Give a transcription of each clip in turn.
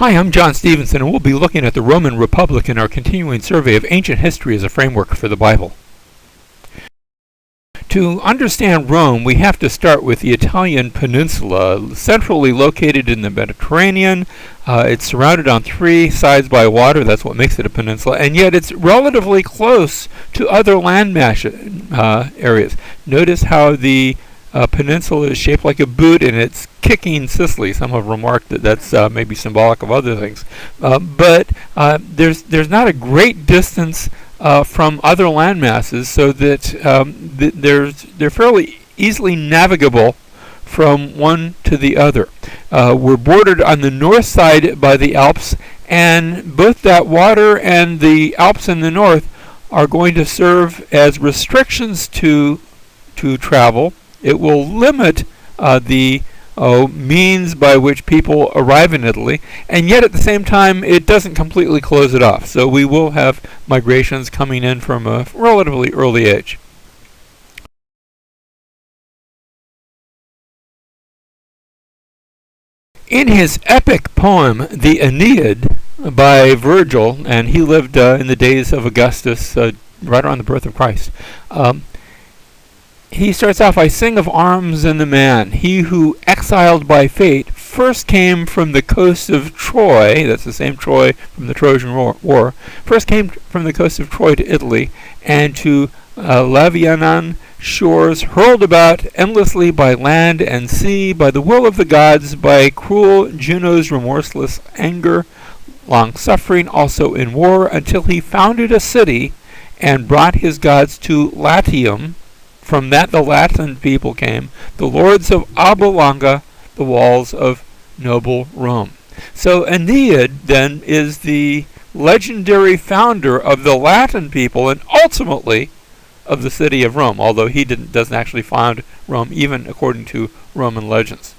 Hi, I'm John Stevenson, and we'll be looking at the Roman Republic in our continuing survey of ancient history as a framework for the Bible. To understand Rome, we have to start with the Italian peninsula, centrally located in the Mediterranean. It's surrounded on three sides by water. That's what makes it a peninsula, and yet it's relatively close to other landmass areas. Notice how the peninsula is shaped like a boot, and it's kicking Sicily. Some have remarked that that's maybe symbolic of other things. But there's not a great distance from other land masses, so that they're fairly easily navigable from one to the other. We're bordered on the north side by the Alps, and both that water and the Alps in the north are going to serve as restrictions to travel. It will limit the means by which people arrive in Italy, and yet at the same time it doesn't completely close it off. So we will have migrations coming in from a relatively early age. In his epic poem, the Aeneid, by Virgil, and he lived in the days of Augustus, right around the birth of Christ, he starts off, "I sing of arms and the man, he who, exiled by fate, first came from the coast of Troy," that's the same Troy from the Trojan War, "first came from the coast of Troy to Italy, and to Lavianan shores, hurled about endlessly by land and sea, by the will of the gods, by cruel Juno's remorseless anger, long suffering also in war, until he founded a city, and brought his gods to Latium. From that the Latin people came, the lords of Alba Longa, the walls of noble Rome." So Aeneid then is the legendary founder of the Latin people and ultimately of the city of Rome, although he doesn't actually found Rome, even according to Roman legends.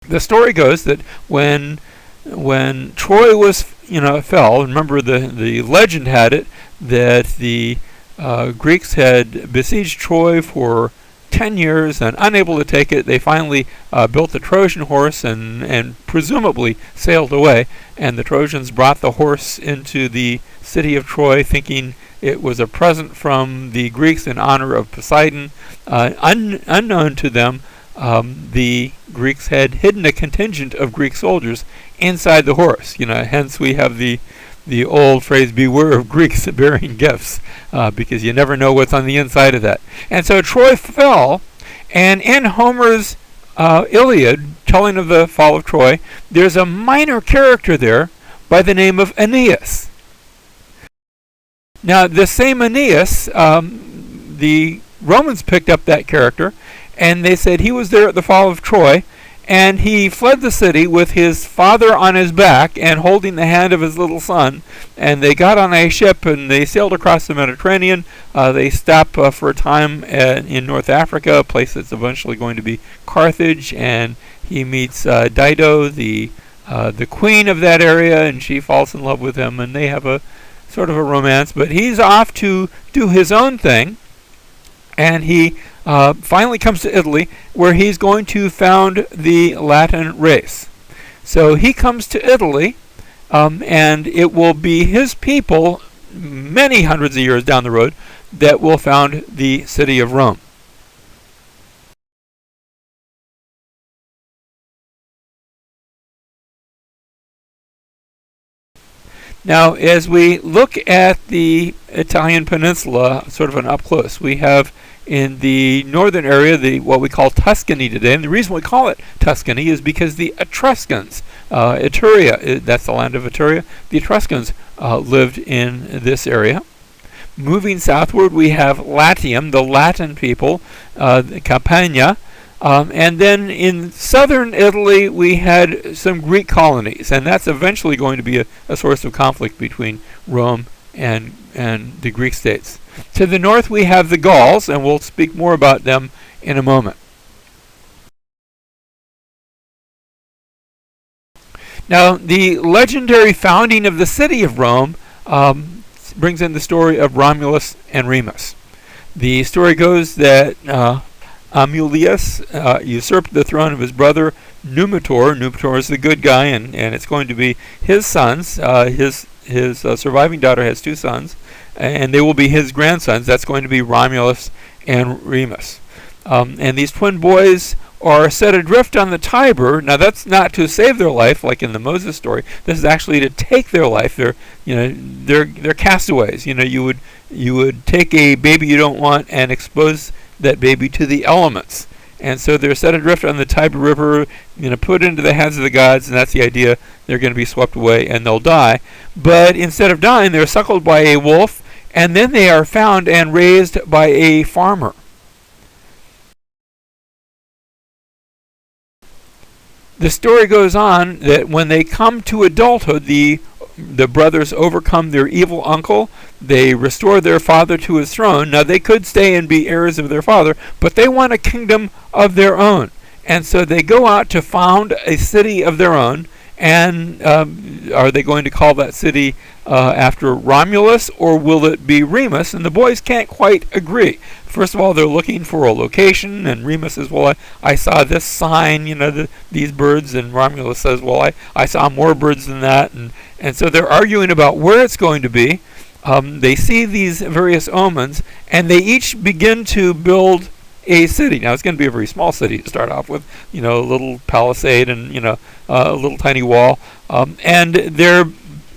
The story goes that when Troy was fell, remember the legend had it that the Greeks had besieged Troy for 10 years and unable to take it. They finally built the Trojan horse and presumably sailed away, and the Trojans brought the horse into the city of Troy thinking it was a present from the Greeks in honor of Poseidon. Unknown to them, the Greeks had hidden a contingent of Greek soldiers inside the horse. Hence we have the old phrase, "Beware of Greeks bearing gifts," because you never know what's on the inside of that. And so Troy fell, and in Homer's Iliad, telling of the fall of Troy, there's a minor character there by the name of Aeneas. Now, the same Aeneas, the Romans picked up that character, and they said he was there at the fall of Troy, and he fled the city with his father on his back and holding the hand of his little son. And they got on a ship and they sailed across the Mediterranean. They stopped for a time in North Africa, a place that's eventually going to be Carthage. And he meets Dido, the queen of that area, and she falls in love with him. And they have a sort of a romance. But he's off to do his own thing. And he finally comes to Italy, where he's going to found the Latin race. So he comes to Italy, and it will be his people, many hundreds of years down the road, that will found the city of Rome. Now, as we look at the Italian peninsula, sort of an up close, we have in the northern area what we call Tuscany today. And the reason we call it Tuscany is because the Etruscans, Etruria, that's the land of Etruria, the Etruscans lived in this area. Moving southward, we have Latium, the Latin people, Campania. And then in southern Italy, we had some Greek colonies, and that's eventually going to be a source of conflict between Rome and the Greek states. To the north, we have the Gauls, and we'll speak more about them in a moment. Now, the legendary founding of the city of Rome brings in the story of Romulus and Remus. The story goes that Amulius usurped the throne of his brother Numitor. Numitor is the good guy, and it's going to be his sons. His surviving daughter has 2 sons, and they will be his grandsons. That's going to be Romulus and Remus. And these twin boys are set adrift on the Tiber. Now that's not to save their life, like in the Moses story. This is actually to take their life. They're castaways. You would take a baby you don't want and expose that baby to the elements. And so they're set adrift on the Tiber River, put into the hands of the gods, and that's the idea. They're going to be swept away and they'll die. But instead of dying, they're suckled by a wolf, and then they are found and raised by a farmer. The story goes on that when they come to adulthood, the brothers overcome their evil uncle. They restore their father to his throne. Now, they could stay and be heirs of their father, but they want a kingdom of their own. And so they go out to found a city of their own. And are they going to call that city after Romulus, or will it be Remus? And the boys can't quite agree. First of all, they're looking for a location, and Remus says, well, I saw this sign, these birds, and Romulus says, well, I saw more birds than that. And so they're arguing about where it's going to be. They see these various omens, and they each begin to build a city. Now, it's going to be a very small city to start off with, a little palisade and, a little tiny wall. And they're,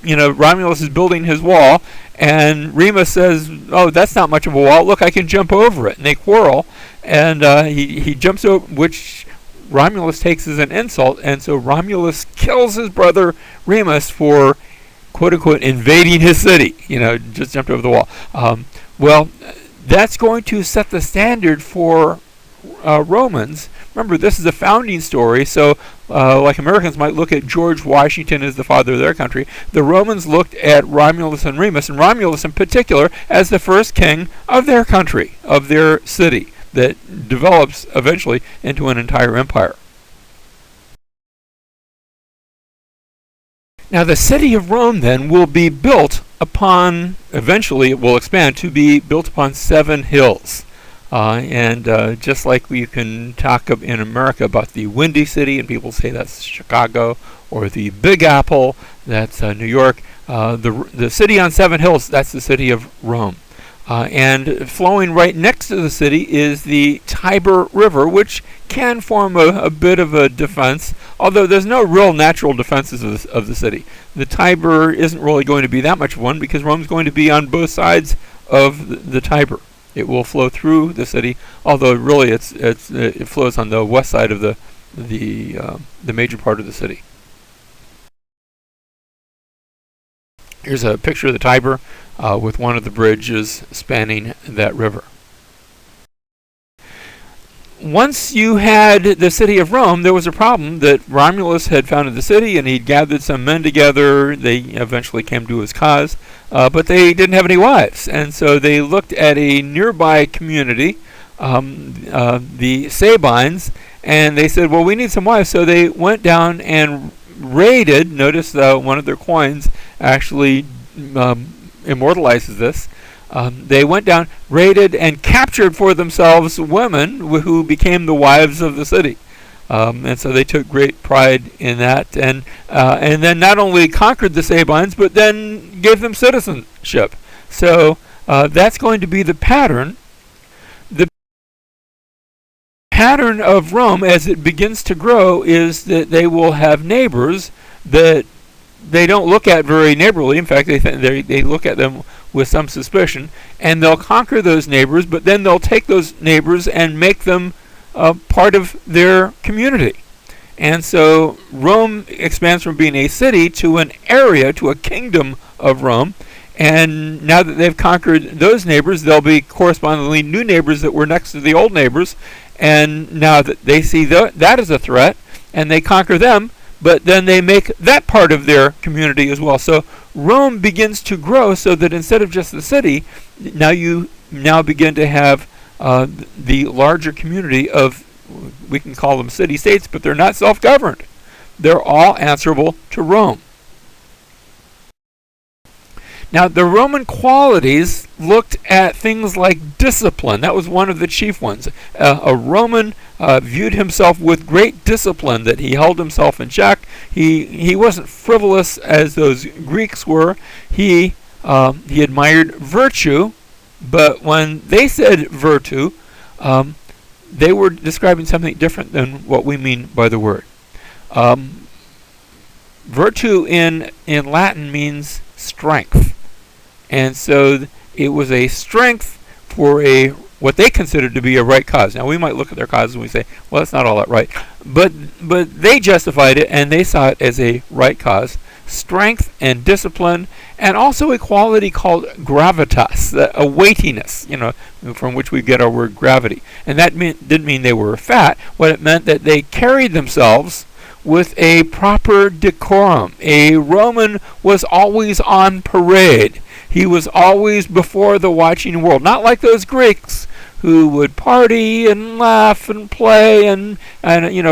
Romulus is building his wall, and Remus says, oh, that's not much of a wall. Look, I can jump over it. And they quarrel, and he jumps over, which Romulus takes as an insult, and so Romulus kills his brother Remus for, quote-unquote, invading his city. Just jumped over the wall. Well, that's going to set the standard for Romans. Remember, this is a founding story, so like Americans might look at George Washington as the father of their country, the Romans looked at Romulus and Remus, and Romulus in particular, as the first king of their country, of their city, that develops eventually into an entire empire. Now, the city of Rome, then, will be built upon, eventually it will expand to be built upon 7 hills. And just like we can talk in America about the Windy City, and people say that's Chicago, or the Big Apple, that's New York, the city on 7 hills, that's the city of Rome. And flowing right next to the city is the Tiber River, which can form a bit of a defense, although there's no real natural defenses of the city. The Tiber isn't really going to be that much of one, because Rome's going to be on both sides of the Tiber. It will flow through the city, although really it flows on the west side of the major part of the city. Here's a picture of the Tiber with one of the bridges spanning that river. Once you had the city of Rome, there was a problem that Romulus had founded the city, and he'd gathered some men together. They eventually came to his cause, but they didn't have any wives, and so they looked at a nearby community, the Sabines, and they said, well, we need some wives. So they went down and raided. Notice one of their coins actually immortalizes this. They went down, raided, and captured for themselves women who became the wives of the city. And so they took great pride in that, and then not only conquered the Sabines, but then gave them citizenship. So that's going to be the pattern. The pattern of Rome, as it begins to grow, is that they will have neighbors that they don't look at very neighborly. In fact, they look at them with some suspicion, and they'll conquer those neighbors, but then they'll take those neighbors and make them part of their community. And so Rome expands from being a city to an area, to a kingdom of Rome. And now that they've conquered those neighbors, there'll be correspondingly new neighbors that were next to the old neighbors. And now that they see that as a threat, and they conquer them, but then they make that part of their community as well. So Rome begins to grow so that instead of just the city, you begin to have the larger community of, we can call them city-states, but they're not self-governed. They're all answerable to Rome. Now, the Roman qualities looked at things like discipline. That was one of the chief ones. A Roman viewed himself with great discipline, that he held himself in check. He wasn't frivolous as those Greeks were. He admired virtue, but when they said virtue, they were describing something different than what we mean by the word. Virtue in Latin means strength. And so it was a strength for what they considered to be a right cause. Now, we might look at their causes and we say, well, that's not all that right. But they justified it, and they saw it as a right cause. Strength and discipline, and also a quality called gravitas, a weightiness, from which we get our word gravity. And that didn't mean they were fat. What it meant that they carried themselves with a proper decorum. A Roman was always on parade. He was always before the watching world. Not like those Greeks who would party and laugh and play, and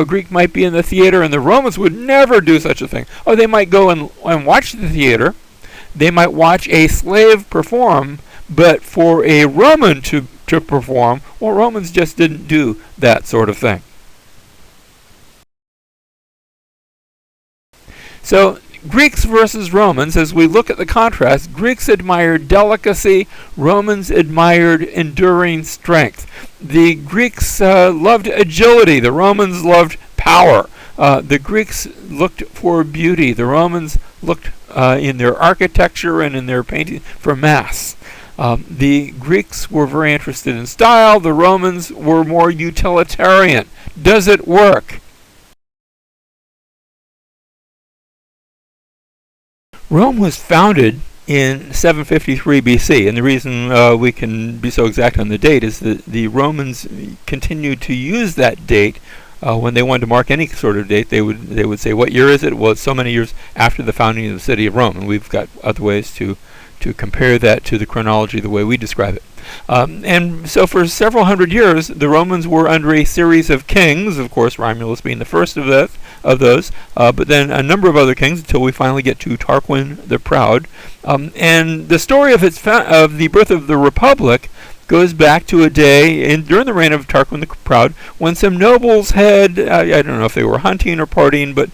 Greek might be in the theater, and the Romans would never do such a thing. Oh, they might go and watch the theater. They might watch a slave perform, but for a Roman to perform, well, Romans just didn't do that sort of thing. So, Greeks versus Romans, as we look at the contrast, Greeks admired delicacy, Romans admired enduring strength. The Greeks loved agility, the Romans loved power. The Greeks looked for beauty, the Romans looked in their architecture and in their painting for mass. The Greeks were very interested in style, the Romans were more utilitarian. Does it work? Rome was founded in 753 BC, and the reason we can be so exact on the date is that the Romans continued to use that date when they wanted to mark any sort of date. They would say, what year is it? Well, it's so many years after the founding of the city of Rome, and we've got other ways to compare that to the chronology the way we describe it. And so for several hundred years, the Romans were under a series of kings, of course, Romulus being the first of those, but then a number of other kings until we finally get to Tarquin the Proud. And the story of the birth of the Republic goes back to a day during the reign of Tarquin the Proud when some nobles had, I don't know if they were hunting or partying, but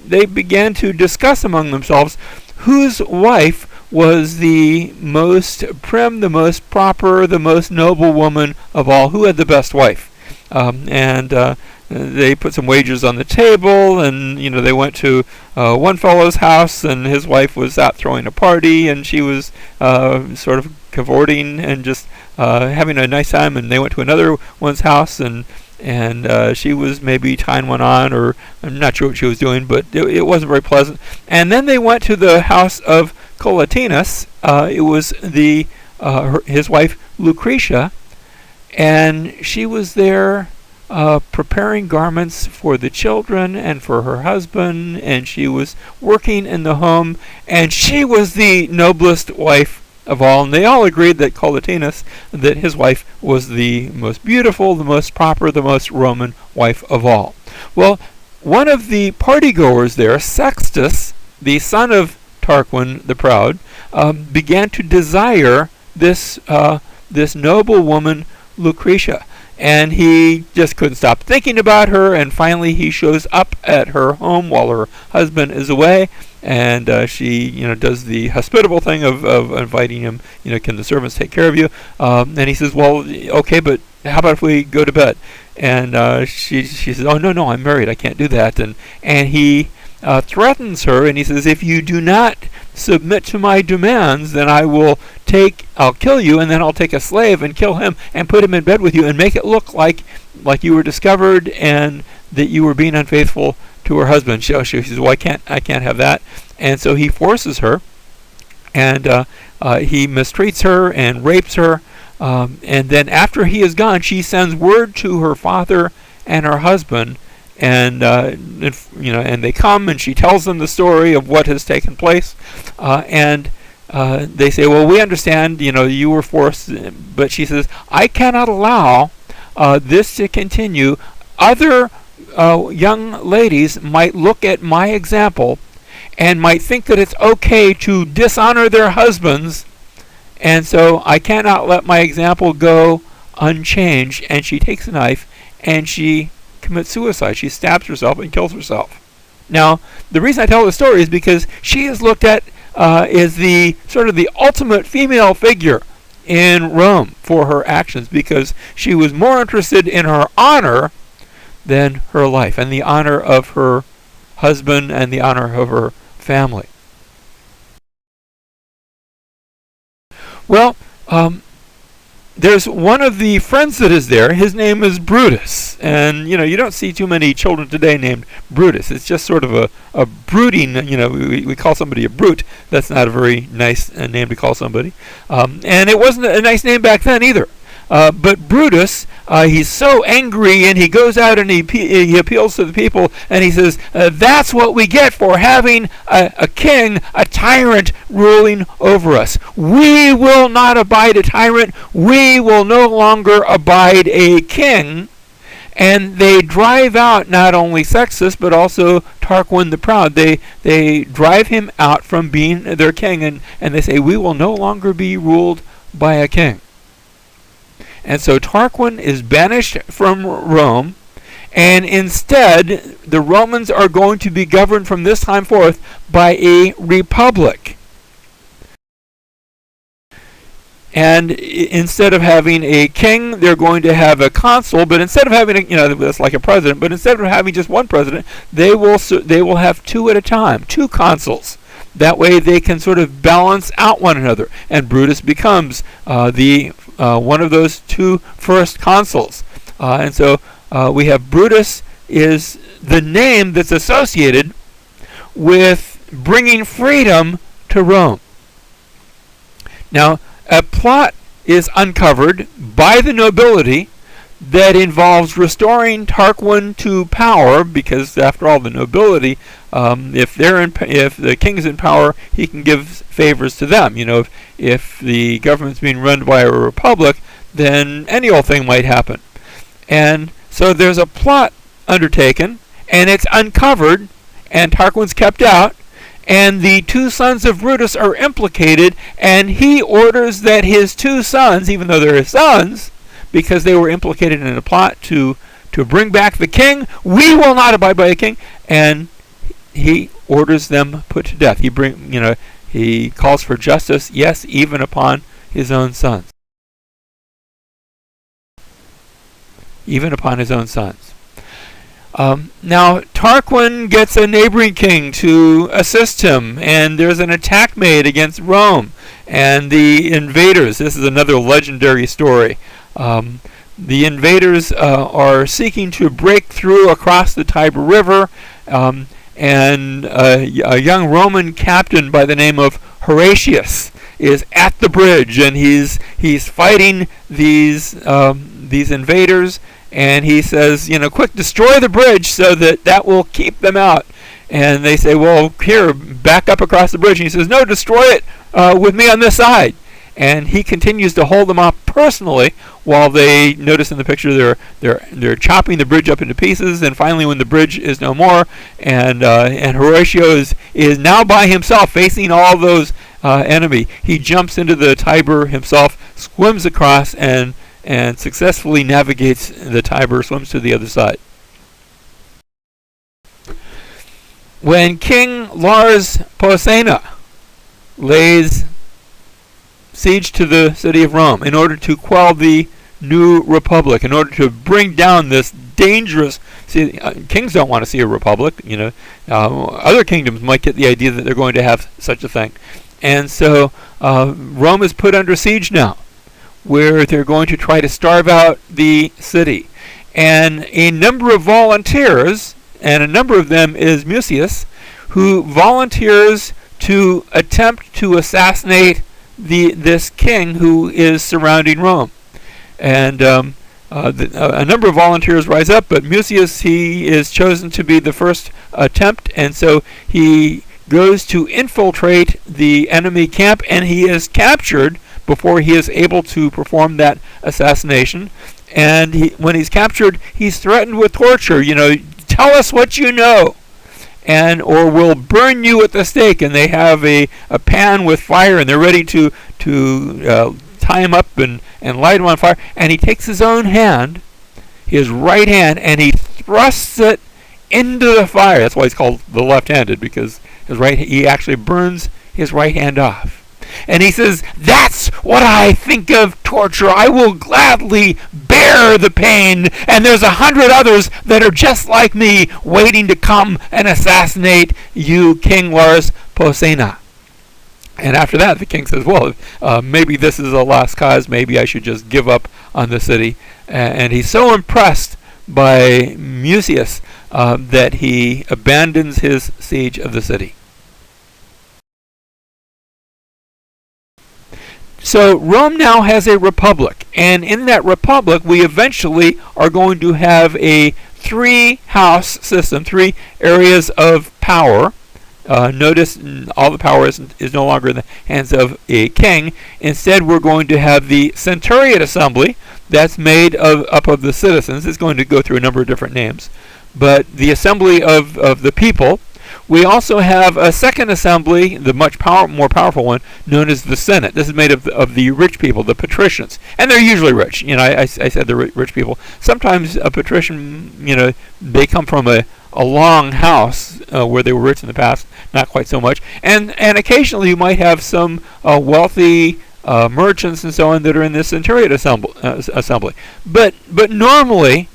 they began to discuss among themselves whose wife was the most prim, the most proper, the most noble woman of all, who had the best wife. And they put some wagers on the table, and they went to one fellow's house, and his wife was out throwing a party, and she was sort of cavorting and just having a nice time. And they went to another one's house, and she was maybe tying one on, or I'm not sure what she was doing, but it wasn't very pleasant. And then they went to the house of Collatinus. It was his wife Lucretia, and she was there preparing garments for the children and for her husband, and she was working in the home, and she was the noblest wife of all. And they all agreed that Collatinus, that his wife was the most beautiful, the most proper, the most Roman wife of all. Well, one of the partygoers there, Sextus, the son of Tarquin the Proud, began to desire this noble woman, Lucretia. And he just couldn't stop thinking about her, and finally he shows up at her home while her husband is away, and she does the hospitable thing of inviting him, can the servants take care of you? And he says, well, okay, but how about if we go to bed? And she says, oh, no, I'm married, I can't do that. And he threatens her, and he says, if you do not submit to my demands, then I'll kill you, and then I'll take a slave and kill him and put him in bed with you and make it look like you were discovered and that you were being unfaithful to her husband. She says, well, I can't have that. And so he forces her, and he mistreats her and rapes her. And then after he is gone, she sends word to her father and her husband, and they come, and she tells them the story of what has taken place, and they say, well, we understand, you were forced, but she says, I cannot allow this to continue. Other young ladies might look at my example and might think that it's okay to dishonor their husbands, and so I cannot let my example go unchanged. And she takes a knife and she commits suicide. She stabs herself and kills herself. Now, the reason I tell this story is because she is looked at as the sort of the ultimate female figure in Rome for her actions, because she was more interested in her honor than her life, and the honor of her husband and the honor of her family. Well, there's one of the friends that is there. His name is Brutus, and you don't see too many children today named Brutus. It's just sort of a brooding. We call somebody a brute. That's not a very nice name to call somebody, and it wasn't a nice name back then either. But Brutus, he's so angry, and he goes out and he appeals to the people, and he says, that's what we get for having a king, a tyrant, ruling over us. We will not abide a tyrant. We will no longer abide a king. And they drive out not only Sextus, but also Tarquin the Proud. They drive him out from being their king, and they say, we will no longer be ruled by a king. And so Tarquin is banished from Rome, and instead the Romans are going to be governed from this time forth by a republic. And instead of having a king, they're going to have a consul. But instead of having that's like a president. But instead of having just one president, they will have two at a time, two consuls. That way they can sort of balance out one another. And Brutus becomes one of those two first consuls. And so we have Brutus is the name that's associated with bringing freedom to Rome. Now, a plot is uncovered by the nobility that involves restoring Tarquin to power, because after all, the nobility, if the king's in power, he can give favors to them. If the government's being run by a republic, then any old thing might happen. And so there's a plot undertaken, and it's uncovered, and Tarquin's kept out, and the two sons of Brutus are implicated, and he orders that his two sons, even though they're his sons, because they were implicated in a plot to bring back the king, we will not abide by a king, and he orders them put to death. He calls for justice, yes, even upon his own sons. Even upon his own sons. Now, Tarquin gets a neighboring king to assist him, and there's an attack made against Rome, and the invaders, this is another legendary story, the invaders are seeking to break through across the Tiber River, and a young Roman captain by the name of Horatius is at the bridge, and he's fighting these invaders. And he says, quick, destroy the bridge so that will keep them out. And they say, well, here, back up across the bridge. And he says, no, destroy it with me on this side. And he continues to hold them off personally while they notice in the picture they're chopping the bridge up into pieces. And finally, when the bridge is no more, and Horatio is now by himself facing all those enemy, he jumps into the Tiber himself, swims across, and successfully navigates the Tiber, swims to the other side. When King Lars Porsena lays siege to the city of Rome in order to quell the new republic, in order to bring down this dangerous... kings don't want to see a republic. Other kingdoms might get the idea that they're going to have such a thing. And so Rome is put under siege now, where they're going to try to starve out the city. And a number of volunteers, and a number of them is Mucius, who volunteers to attempt to assassinate this king who is surrounding Rome. And a number of volunteers rise up, but Mucius, he is chosen to be the first attempt, and so he goes to infiltrate the enemy camp, and he is captured before he is able to perform that assassination. And when he's captured, he's threatened with torture. Tell us what you know. or we'll burn you at the stake. And they have a pan with fire, and they're ready to tie him up and light him on fire. And he takes his own hand, his right hand, and he thrusts it into the fire. That's why he's called the left-handed, because he actually burns his right hand off. And he says, that's what I think of torture. I will gladly bear the pain. And there's 100 others that are just like me, waiting to come and assassinate you, King Lars Porsena. And after that, the king says, well, maybe this is a lost cause. Maybe I should just give up on the city. And he's so impressed by Mucius that he abandons his siege of the city. So Rome now has a republic, and in that republic we eventually are going to have a 3-house system, 3 areas of power. Notice all the power is no longer in the hands of a king. Instead, we're going to have the centuriate assembly that's made up of the citizens. It's going to go through a number of different names, but the assembly of the people. We also have a second assembly, the much more powerful one, known as the Senate. This is made of the rich people, the patricians, and they're usually rich. I said the rich people. Sometimes a patrician, they come from a long house where they were rich in the past, not quite so much, and occasionally you might have some wealthy merchants and so on that are in this centuriate assembly. But normally,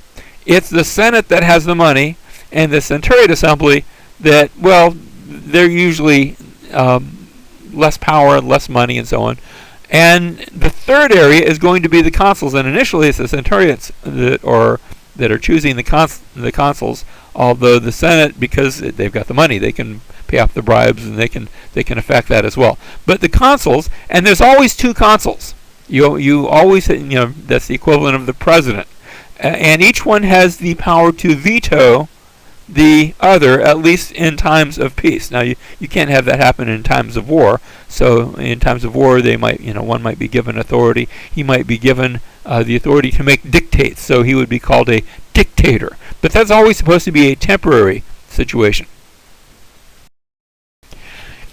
it's the Senate that has the money, and the centuriate assembly that, well, they're usually less power, less money, and so on. And the third area is going to be the consuls, and initially it's the centurions that are choosing the consuls, although the Senate, because they've got the money, they can pay off the bribes, and they can affect that as well. But the consuls, and there's always 2 consuls. You always, that's the equivalent of the president. And each one has the power to veto the other, at least in times of peace. Now, you can't have that happen in times of war. So in times of war, they might, one might be given authority. He might be given the authority to make dictates. So he would be called a dictator. But that's always supposed to be a temporary situation.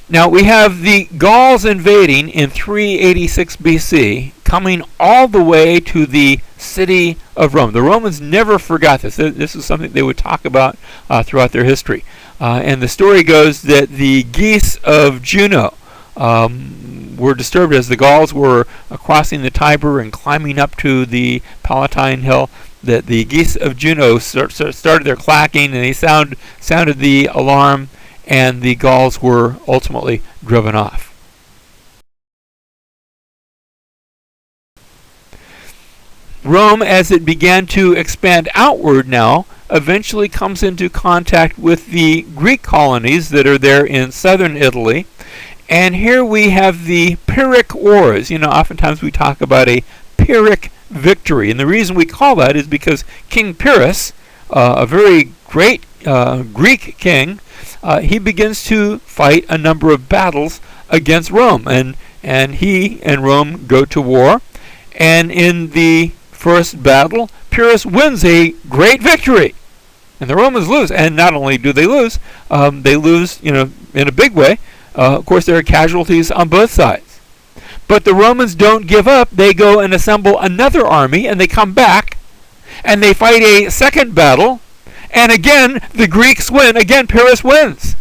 Now, we have the Gauls invading in 386 BC, coming all the way to the city of Rome. The Romans never forgot this. This is something they would talk about throughout their history. And the story goes that the geese of Juno were disturbed as the Gauls were crossing the Tiber and climbing up to the Palatine Hill. That the geese of Juno started their clacking, and they sounded the alarm, and the Gauls were ultimately driven off. Rome, as it began to expand outward now, eventually comes into contact with the Greek colonies that are there in southern Italy. And here we have the Punic Wars. Oftentimes we talk about a Pyrrhic victory. And the reason we call that is because King Pyrrhus, a very great Greek king, he begins to fight a number of battles against Rome. And he and Rome go to war. And in the first battle, Pyrrhus wins a great victory. And the Romans lose. And not only do they lose in a big way. Of course, there are casualties on both sides. But the Romans don't give up. They go and assemble another army, and they come back, and they fight a second battle, and again, the Greeks win. Again, Pyrrhus wins.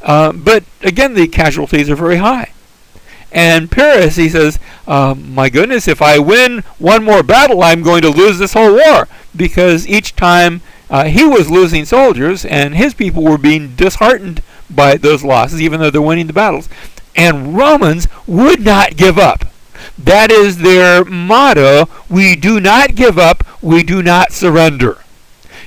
But again, the casualties are very high. And Pyrrhus, he says, my goodness, if I win one more battle, I'm going to lose this whole war. Because each time he was losing soldiers, and his people were being disheartened by those losses, even though they're winning the battles. And Romans would not give up. That is their motto. We do not give up. We do not surrender.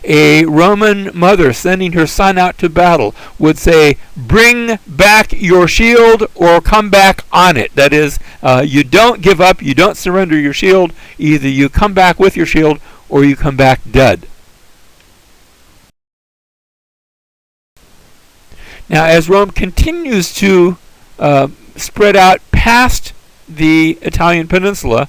A Roman mother sending her son out to battle would say, bring back your shield or come back on it. That is, you don't give up. You don't surrender your shield. Either you come back with your shield or you come back dead. Now, as Rome continues to spread out past the Italian peninsula,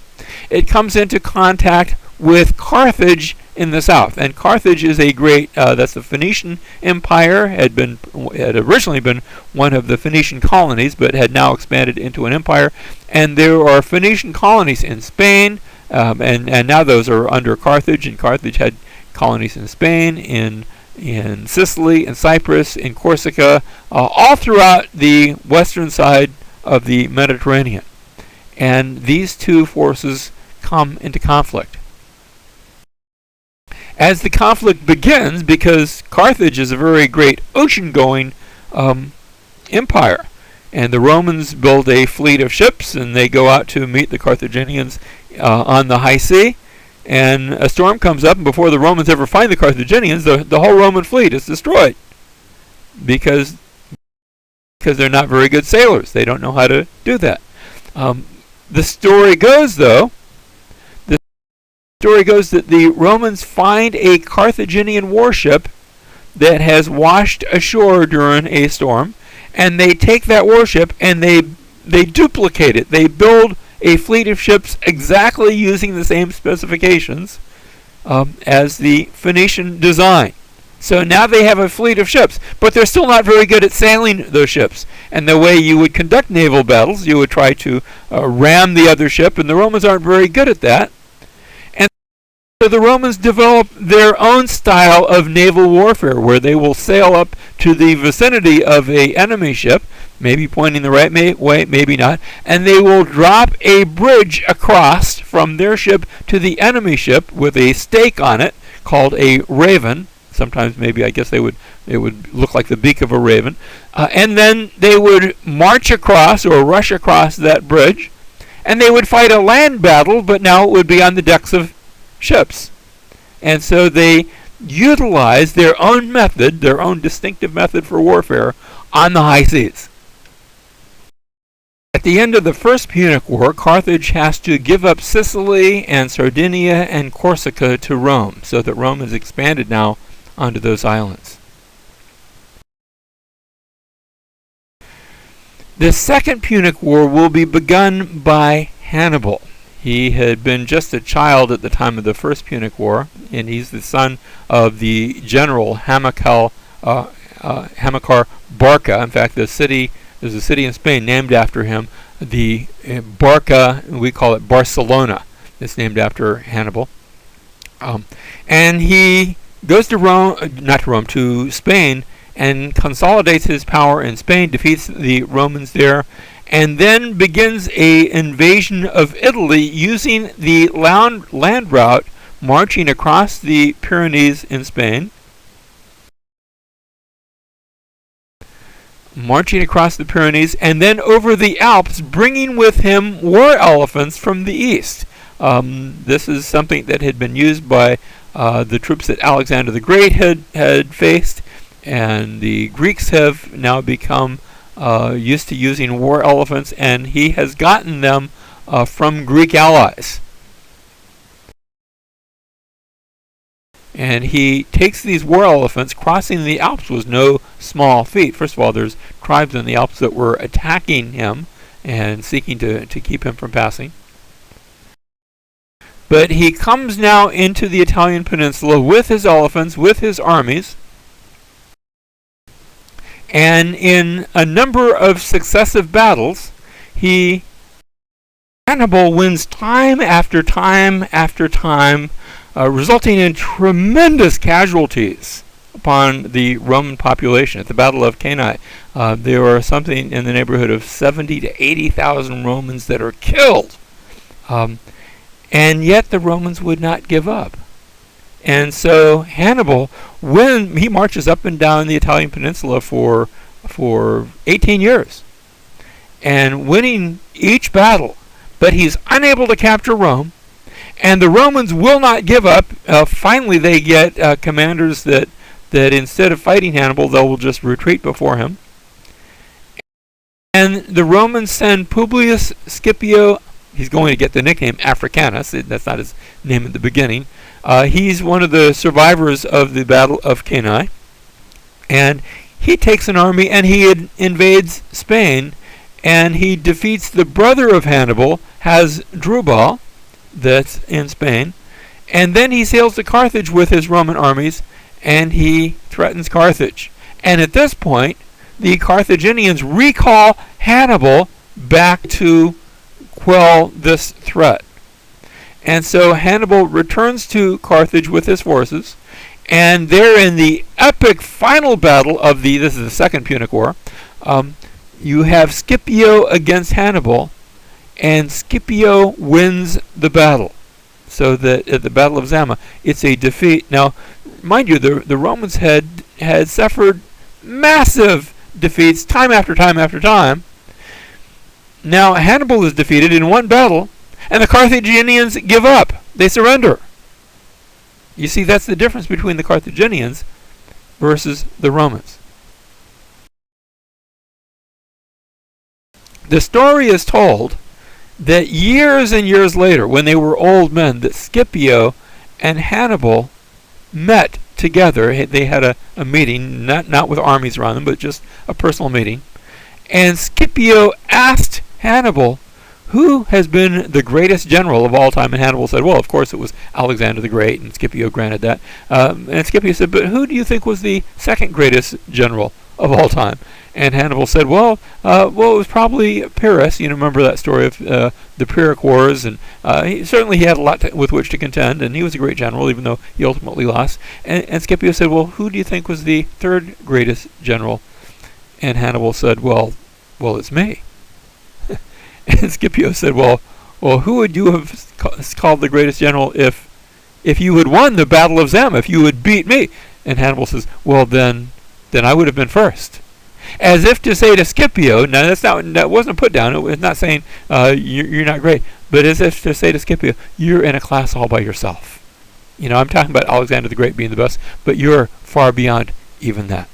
it comes into contact with Carthage in the south. And Carthage is a great, that's the Phoenician Empire, had originally been one of the Phoenician colonies, but had now expanded into an empire. And there are Phoenician colonies in Spain, and now those are under Carthage, and Carthage had colonies in Spain, in Sicily, in Cyprus, in Corsica, all throughout the western side of the Mediterranean. And these two forces come into conflict. As the conflict begins, because Carthage is a very great ocean-going empire, and the Romans build a fleet of ships, and they go out to meet the Carthaginians on the high sea, and a storm comes up, and before the Romans ever find the Carthaginians, the whole Roman fleet is destroyed, because they're not very good sailors. They don't know how to do that. The story goes that the Romans find a Carthaginian warship that has washed ashore during a storm, and they take that warship and they duplicate it. They build a fleet of ships exactly using the same specifications as the Phoenician design. So now they have a fleet of ships, but they're still not very good at sailing those ships. And the way you would conduct naval battles, you would try to ram the other ship, and the Romans aren't very good at that. And so the Romans develop their own style of naval warfare, where they will sail up to the vicinity of an enemy ship, maybe pointing the right way, maybe not, and they will drop a bridge across from their ship to the enemy ship with a stake on it called a raven. Sometimes maybe, I guess, it would look like the beak of a raven. And then they would march across or rush across that bridge, and they would fight a land battle, but now it would be on the decks of ships. And so they utilize their own method, their own distinctive method for warfare on the high seas. At the end of the First Punic War, Carthage has to give up Sicily and Sardinia and Corsica to Rome, so that Rome has expanded now onto those islands. The Second Punic War will be begun by Hannibal. He had been just a child at the time of the First Punic War, and he's the son of the general Hamilcar Barca. In fact, there's a city in Spain named after him. The Barca, we call it Barcelona. It's named after Hannibal. And he goes to Spain, and consolidates his power in Spain, defeats the Romans there, and then begins an invasion of Italy using the land route, marching across the Pyrenees in Spain, and then over the Alps, bringing with him war elephants from the east. This is something that had been used by the troops that Alexander the Great had faced, and the Greeks have now become used to using war elephants, and he has gotten them from Greek allies. And he takes these war elephants. Crossing the Alps was no small feat. First of all, there's tribes in the Alps that were attacking him and seeking to keep him from passing. But he comes now into the Italian peninsula with his elephants, with his armies, and in a number of successive battles, Hannibal wins time after time after time, resulting in tremendous casualties upon the Roman population. At the Battle of Cannae, there were something in the neighborhood of 70 to 80,000 Romans that are killed. And yet the Romans would not give up. And so Hannibal, when he marches up and down the Italian peninsula for 18 years, and winning each battle, but he's unable to capture Rome, and the Romans will not give up. Finally, they get commanders that instead of fighting Hannibal, they will just retreat before him. And the Romans send Publius Scipio. He's going to get the nickname Africanus. That's not his name at the beginning. He's one of the survivors of the Battle of Cannae. And he takes an army and he invades Spain. And he defeats the brother of Hannibal, Hasdrubal, that's in Spain. And then he sails to Carthage with his Roman armies, and he threatens Carthage. And at this point, the Carthaginians recall Hannibal back to quell this threat. And so Hannibal returns to Carthage with his forces, and there in the epic final battle of this is the Second Punic War, you have Scipio against Hannibal, and Scipio wins the battle. So that at the Battle of Zama, it's a defeat. Now, mind you, the Romans had suffered massive defeats time after time after time. Now Hannibal is defeated in one battle, and the Carthaginians give up. They surrender. You see, that's the difference between the Carthaginians versus the Romans. The story is told that years and years later, when they were old men, that Scipio and Hannibal met together. They had a meeting, not with armies around them, but just a personal meeting. And Scipio asked Hannibal, who has been the greatest general of all time? And Hannibal said, well, of course it was Alexander the Great, and Scipio granted that. And Scipio said, but who do you think was the second greatest general of all time? And Hannibal said, well, it was probably Pyrrhus. You remember that story of the Pyrrhic Wars, and he had a lot with which to contend, and he was a great general, even though he ultimately lost. And Scipio said, well, who do you think was the third greatest general? And Hannibal said, well, it's me. And Scipio said, well, who would you have called the greatest general if you had won the Battle of Zama, if you had beat me? And Hannibal says, well, then I would have been first. As if to say to Scipio, now that wasn't put down. It's not saying you're not great, but as if to say to Scipio, you're in a class all by yourself. I'm talking about Alexander the Great being the best, but you're far beyond even that.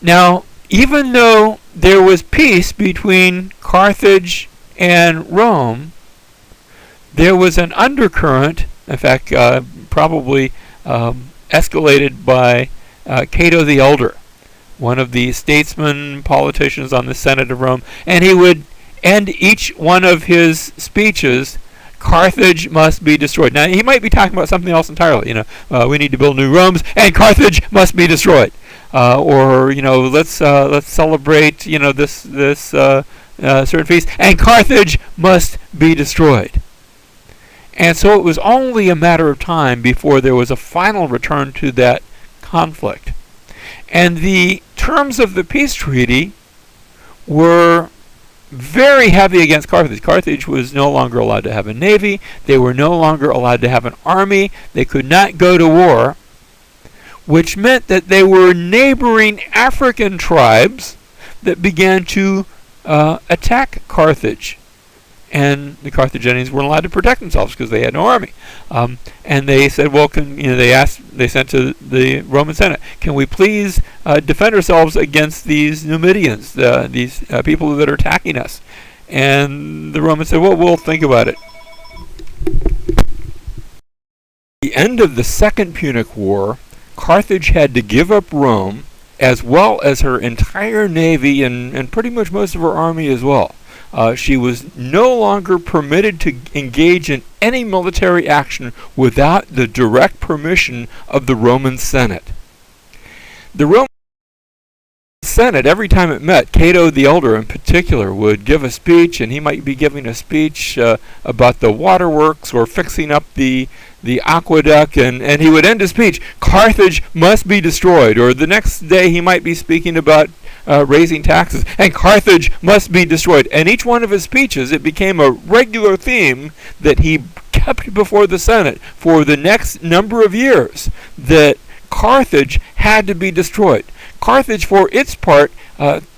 Now, even though there was peace between Carthage and Rome, there was an undercurrent, in fact, probably escalated by Cato the Elder, one of the statesmen, politicians on the Senate of Rome, and he would end each one of his speeches, Carthage must be destroyed. Now, he might be talking about something else entirely. We need to build new Romes, and Carthage must be destroyed. Let's celebrate, this certain feast, and Carthage must be destroyed. And so it was only a matter of time before there was a final return to that conflict. And the terms of the peace treaty were very heavy against Carthage. Carthage was no longer allowed to have a navy. They were no longer allowed to have an army. They could not go to war, which meant that they were neighboring African tribes that began to attack Carthage. And the Carthaginians weren't allowed to protect themselves because they had no army. And they said, well, they sent to the Roman Senate, can we please defend ourselves against these Numidians, these people that are attacking us? And the Romans said, well, we'll think about it. At the end of the Second Punic War, Carthage had to give up Rome, as well as her entire navy and pretty much most of her army as well. She was no longer permitted to engage in any military action without the direct permission of the Roman Senate. The Roman Senate, every time it met, Cato the Elder in particular would give a speech, and he might be giving a speech about the waterworks or fixing up the aqueduct, and he would end his speech, Carthage must be destroyed, or the next day he might be speaking about raising taxes, and Carthage must be destroyed. And each one of his speeches, it became a regular theme that he kept before the Senate for the next number of years, that Carthage had to be destroyed. Carthage, for its part,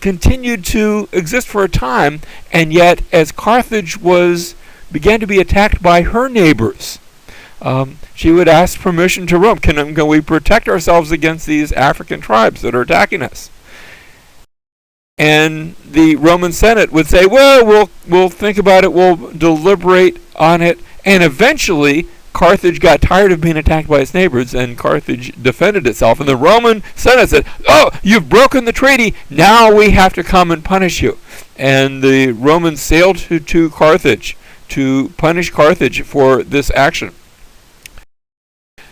continued to exist for a time, and yet as Carthage began to be attacked by her neighbors, she would ask permission to Rome. Can we protect ourselves against these African tribes that are attacking us? And the Roman Senate would say, well, we'll think about it, we'll deliberate on it, and eventually Carthage got tired of being attacked by its neighbors, and Carthage defended itself, and the Roman Senate said, oh, you've broken the treaty, now we have to come and punish you. And the Romans sailed to Carthage to punish Carthage for this action.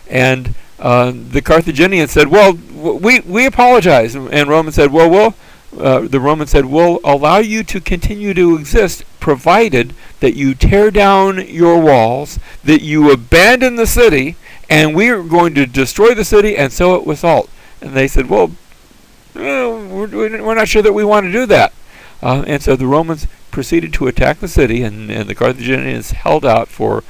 And the Carthaginians said, well, we apologize. And Romans said, the Romans said, we'll allow you to continue to exist, provided that you tear down your walls, that you abandon the city, and we're going to destroy the city and sow it with salt. And they said, well, we're not sure that we want to do that. And so the Romans proceeded to attack the city, and the Carthaginians held out for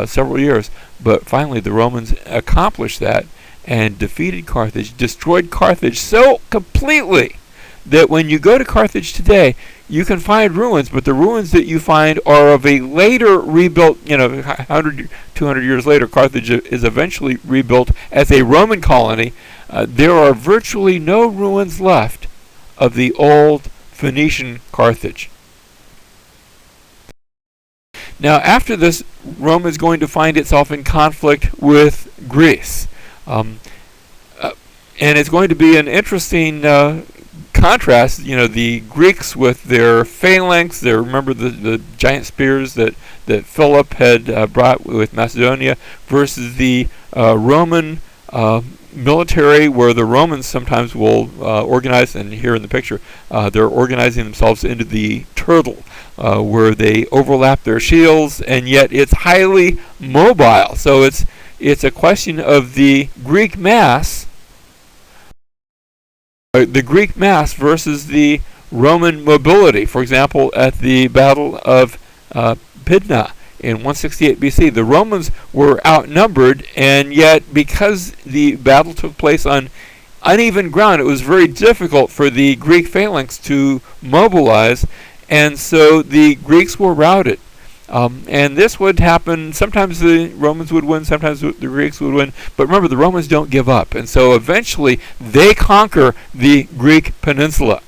several years. But finally the Romans accomplished that and defeated Carthage, destroyed Carthage so completely that when you go to Carthage today, you can find ruins, but the ruins that you find are of a later rebuilt, 100, 200 years later, Carthage is eventually rebuilt as a Roman colony. There are virtually no ruins left of the old Phoenician Carthage. Now, after this, Rome is going to find itself in conflict with Greece. And it's going to be an interesting contrast, the Greeks with their phalanx, remember the giant spears that Philip had brought with Macedonia, versus the Roman military, where the Romans sometimes will organize, and here in the picture, they're organizing themselves into the turtle, where they overlap their shields, and yet it's highly mobile. So it's a question of the Greek mass versus the Roman mobility. For example, at the Battle of Pydna in 168 BC, the Romans were outnumbered, and yet because the battle took place on uneven ground, it was very difficult for the Greek phalanx to mobilize, and so the Greeks were routed. And this would happen. Sometimes the Romans would win, sometimes the Greeks would win. But remember, the Romans don't give up. And so eventually they conquer the Greek peninsula.